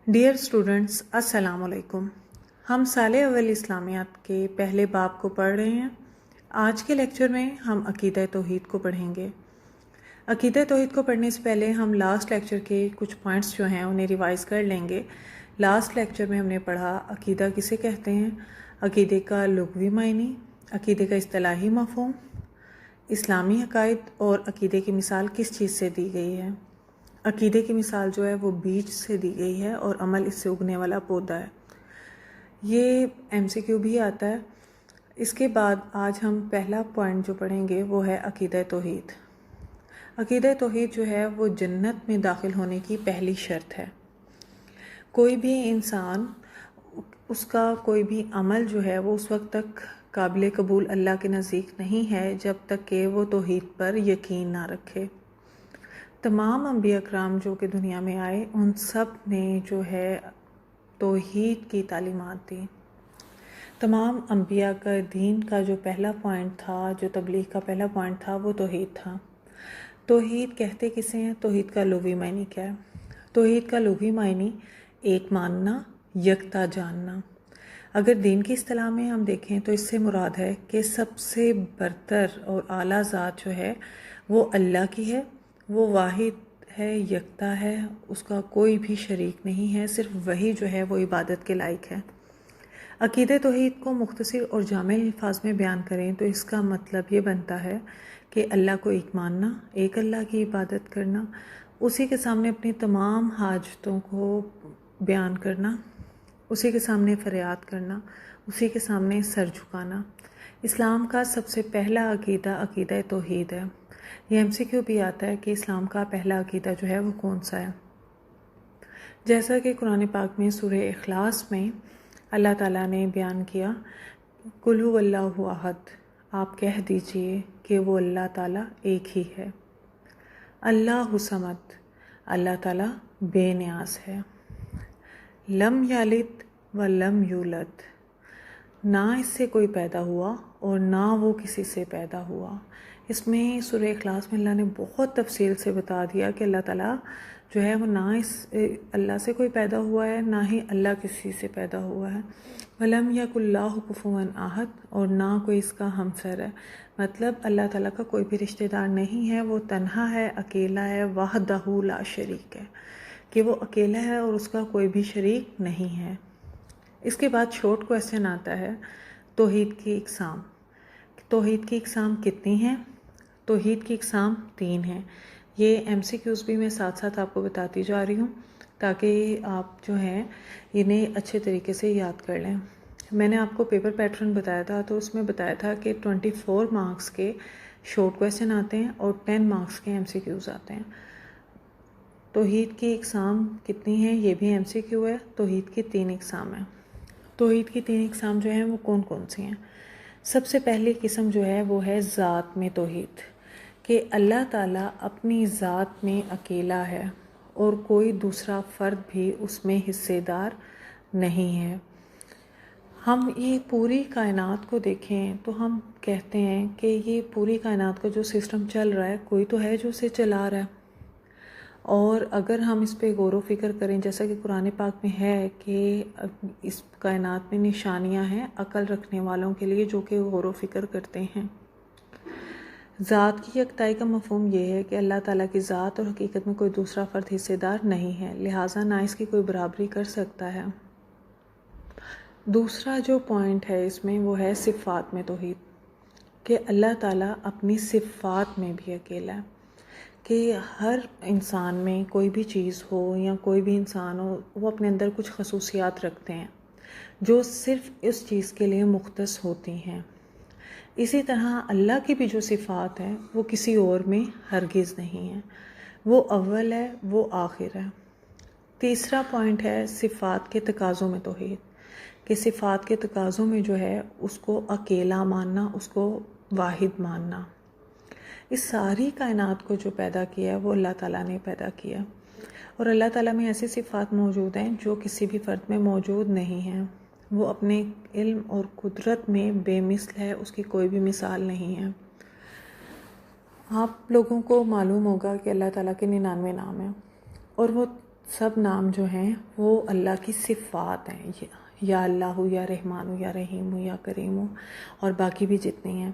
Dear students, अस्सलाम वालेकुम। हम साले अव्वल इस्लामियात के पहले बाब को पढ़ रहे हैं। आज के लेक्चर में हम अकीदा तौहीद को पढ़ेंगे। अकीदा तौहीद को पढ़ने से पहले हम लास्ट लेक्चर के कुछ पॉइंट्स जो हैं उन्हें रिवाइज़ कर लेंगे। लास्ट लेक्चर में हमने पढ़ा अकीदा किसे कहते हैं, अकीदे का लुग़वी मायनी, अकीदे का इस्तिलाही मफ़हूम, इस्लामी अकायद और अकीदे की मिसाल किस चीज़ से दी गई है। अकीदे की मिसाल जो है वो बीज से दी गई है और अमल इससे उगने वाला पौधा है। ये MCQ भी आता है। इसके बाद आज हम पहला पॉइंट जो पढ़ेंगे वो है अकीदा तौहीद। अकीदा तौहीद जो है वो जन्नत में दाखिल होने की पहली शर्त है। कोई भी इंसान, उसका कोई भी अमल जो है वो उस वक्त तक काबिल कबूल अल्लाह के नज़दीक नहीं है जब तक कि वो तौहीद पर यकीन ना रखे। तमाम अंबिया कराम जो कि दुनिया में आए उन सब ने जो है तौहीद की तालीमात दी। तमाम अंबिया का दीन का जो पहला पॉइंट था, जो तबलीग का पहला पॉइंट था, वो तौहीद था। तौहीद कहते किसे हैं? तौहीद का लुग़वी मायनी क्या है? तौहीद का लुग़वी मायनी एक मानना, यकता जानना। अगर दीन की इस्तिलाह में हम देखें तो इससे मुराद है कि सबसे बरतर और आला ज़ात जो है वो अल्लाह की है, वो वाहिद है, यकता है, उसका कोई भी शरीक नहीं है, सिर्फ वही जो है वो इबादत के लायक है। अकीदे तौहीद को मुख्तसर और जामिल अल्फाज में बयान करें तो इसका मतलब ये बनता है कि अल्लाह को एक मानना, एक अल्लाह की इबादत करना, उसी के सामने अपनी तमाम हाजतों को बयान करना, उसी के सामने फरियाद करना, उसी के सामने सर झुकाना। इस्लाम का सबसे पहला अकीदा अकीदा तौहीद है। ये MCQ भी आता है कि इस्लाम का पहला अकीदा जो है वो कौन सा है। जैसा कि कुरान पाक में सूरह इखलास में अल्लाह ताला ने बयान किया, कुल हु अल्लाहु अहद, आप कह दीजिए कि वो अल्लाह ताला एक ही है। अल्लाहु समद, अल्लाह ताला बेनियाज है। लम यालिद व लम यूलद, ना इससे कोई पैदा हुआ और ना वो किसी से पैदा हुआ। इसमें सूरह इखलास में अल्लाह ने बहुत तफसील से बता दिया कि अल्लाह ताला जो है वो ना अल्लाह से कोई पैदा हुआ है, ना ही अल्लाह किसी से पैदा हुआ है। वलम यकुल्लाहु कुफुवन अहद, और ना कोई इसका हमसर है। मतलब अल्लाह ताला का कोई भी रिश्तेदार नहीं है, वो तन्हा है, अकेला है, वहदहू ला शरीक है, कि वो अकेला है और उसका कोई भी शरीक नहीं है। इसके बाद शॉर्ट क्वेश्चन आता है, तौहीद की इकसाम। तौहीद की इकसाम कितनी हैं? तौहीद की इकसाम 3 हैं। ये MCQs भी मैं साथ साथ आपको बताती जा रही हूँ ताकि आप जो हैं इन्हें अच्छे तरीके से याद कर लें। मैंने आपको पेपर पैटर्न बताया था, तो उसमें बताया था कि 24 मार्क्स के शॉर्ट क्वेश्चन आते हैं और 10 मार्क्स के MCQs आते हैं। तौहीद की इकसाम कितनी हैं ये भी MCQ है। तौहीद की 3 इकसाम हैं। तौहीद की 3 इकसाम जो हैं वो कौन कौन सी हैं? सबसे पहली किस्म जो है वो है ज़ात में तौहीद, कि अल्लाह ताला अपनी ज़ात में अकेला है और कोई दूसरा फ़र्द भी उसमें हिस्सेदार नहीं है। हम ये पूरी कायनात को देखें तो हम कहते हैं कि ये पूरी कायनात का जो सिस्टम चल रहा है, कोई तो है जो उसे चला रहा है। और अगर हम इस पे गौर व फिक्र करें, जैसा कि कुरान पाक में है कि इस कायनात में निशानियां हैं अकल रखने वालों के लिए जो कि गौर व फिक्र करते हैं। ज़ात की यकताई का मफ़हूम ये है कि अल्लाह ताला की ज़ात और हकीकत में कोई दूसरा फ़र्द हिस्सेदार नहीं है, लिहाजा ना इसकी कोई बराबरी कर सकता है। दूसरा जो पॉइंट है इसमें वो है सिफ़ात में तौहीद, कि अल्लाह ताला अपनी सिफ़ात में भी अकेला है, कि हर इंसान में कोई भी चीज़ हो या कोई भी इंसान हो, वो अपने अंदर कुछ खसूसियात रखते हैं जो सिर्फ़ इस चीज़ के लिए मुख्तस होती हैं। इसी तरह अल्लाह की भी जो सिफ़ात है वो किसी और में हरगिज़ नहीं है। वो अव्वल है, वो आखिर है। तीसरा पॉइंट है सिफ़ात के तकाज़ों में तौहीद, कि सिफ़ात के तकाज़ों में जो है उसको अकेला मानना, उसको वाहिद मानना। इस सारी कायनात को जो पैदा किया है वो अल्लाह ताला ने पैदा किया, और अल्लाह ताला में ऐसी सिफ़ात मौजूद हैं जो किसी भी फ़र्द में मौजूद नहीं हैं। वो अपने इल्म और कुदरत में बेमिसल है, उसकी कोई भी मिसाल नहीं है। आप लोगों को मालूम होगा कि अल्लाह ताला के 99 नाम हैं और वो سب نام جو ہیں وہ اللہ کی صفات ہیں، یا اللہ ہو، یا رحمان ہو، یا رحیم ہو، یا کریم ہو، اور باقی بھی جتنی ہیں.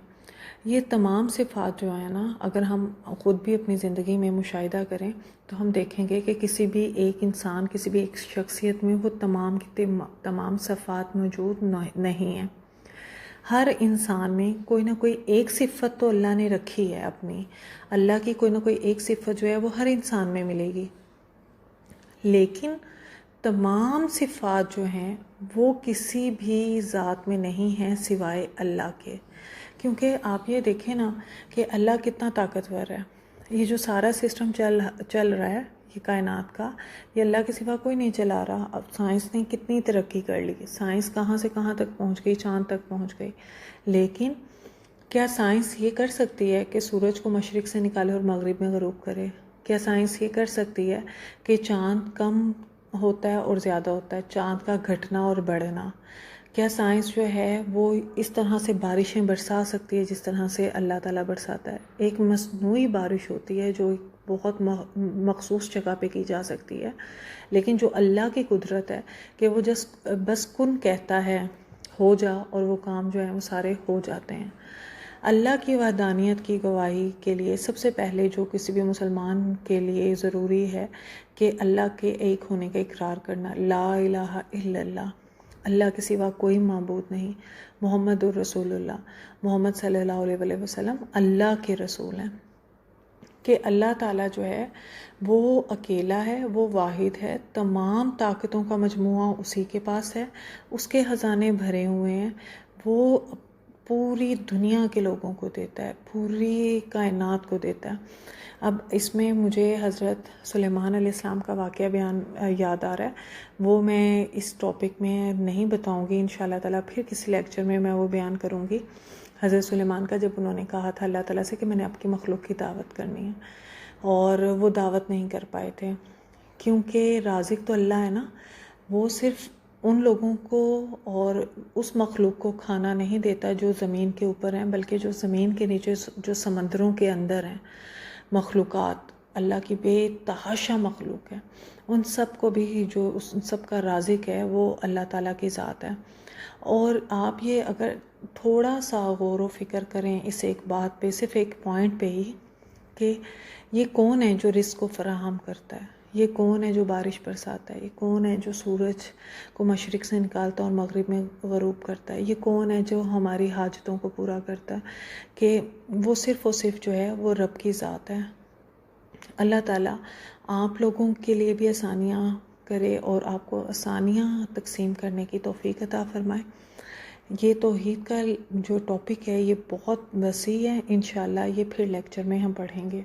یہ تمام صفات جو ہیں نا، اگر ہم خود بھی اپنی زندگی میں مشاہدہ کریں تو ہم دیکھیں گے کہ کسی بھی ایک انسان، کسی بھی ایک شخصیت میں وہ تمام کی تمام صفات موجود نہیں ہیں. ہر انسان میں کوئی نہ کوئی ایک صفت تو اللہ نے رکھی ہے اپنی. اللہ کی کوئی نہ کوئی ایک صفت جو ہے وہ ہر انسان میں ملے گی، لیکن تمام صفات جو ہیں وہ کسی بھی ذات میں نہیں ہیں سوائے اللہ کے. کیونکہ آپ یہ دیکھیں نا کہ اللہ کتنا طاقتور ہے. یہ جو سارا سسٹم چل رہا ہے یہ کائنات کا، یہ اللہ کے سوا کوئی نہیں چلا رہا. اب سائنس نے کتنی ترقی کر لی، سائنس کہاں سے کہاں تک پہنچ گئی، چاند تک پہنچ گئی. لیکن کیا سائنس یہ کر سکتی ہے کہ سورج کو مشرق سے نکالے اور مغرب میں غروب کرے؟ کیا سائنس یہ کر سکتی ہے کہ چاند کم ہوتا ہے اور زیادہ ہوتا ہے، چاند کا گھٹنا اور بڑھنا؟ کیا سائنس جو ہے وہ اس طرح سے بارشیں برسا سکتی ہے جس طرح سے اللہ تعالیٰ برساتا ہے؟ ایک مصنوعی بارش ہوتی ہے جو بہت مخصوص جگہ پہ کی جا سکتی ہے، لیکن جو اللہ کی قدرت ہے کہ وہ بس کن کہتا ہے ہو جا، اور وہ کام جو ہے وہ سارے ہو جاتے ہیں. اللہ کی وحدانیت کی گواہی کے لیے سب سے پہلے جو کسی بھی مسلمان کے لیے ضروری ہے کہ اللہ کے ایک ہونے کا اقرار کرنا، لا الہ الا اللہ، اللہ کے سوا کوئی معبود نہیں، محمد الرسول اللہ، محمد صلی اللہ علیہ وسلم اللہ کے رسول ہیں. کہ اللہ تعالیٰ جو ہے وہ اکیلا ہے، وہ واحد ہے، تمام طاقتوں کا مجموعہ اسی کے پاس ہے، اس کے خزانے بھرے ہوئے ہیں. وہ پوری دنیا کے لوگوں کو دیتا ہے، پوری کائنات کو دیتا ہے. اب اس میں مجھے حضرت سلیمان علیہ السلام کا واقعہ یاد آ رہا ہے. وہ میں اس ٹاپک میں نہیں بتاؤں گی، انشاءاللہ تعالیٰ پھر کسی لیکچر میں وہ بیان کروں گی. حضرت سلیمان کا جب انہوں نے کہا تھا اللہ تعالیٰ سے کہ میں نے آپ کی مخلوق کی دعوت کرنی ہے، اور وہ دعوت نہیں کر پائے تھے کیونکہ رازق تو اللہ ہے نا. وہ صرف ان لوگوں کو اور اس مخلوق کو کھانا نہیں دیتا جو زمین کے اوپر ہیں، بلکہ جو زمین کے نیچے، جو سمندروں کے اندر ہیں، مخلوقات اللہ کی بے تحاشا مخلوق ہے، ان سب کو بھی ان سب کا رازق ہے وہ اللہ تعالیٰ کی ذات ہے. اور آپ یہ اگر تھوڑا سا غور و فکر کریں اس ایک بات پہ، صرف ایک پوائنٹ پہ ہی، کہ یہ کون ہے جو رزق کو فراہم کرتا ہے، یہ کون ہے جو بارش برساتا ہے، یہ کون ہے جو سورج کو مشرق سے نکالتا ہے اور مغرب میں غروب کرتا ہے، یہ کون ہے جو ہماری حاجتوں کو پورا کرتا ہے، کہ وہ صرف جو ہے وہ رب کی ذات ہے. اللہ تعالیٰ آپ لوگوں کے لیے بھی آسانیاں کرے اور آپ کو آسانیاں تقسیم کرنے کی توفیق عطا فرمائے. یہ توحید کا جو ٹاپک ہے یہ بہت وسیع ہے، انشاءاللہ یہ پھر لیکچر میں ہم پڑھیں گے.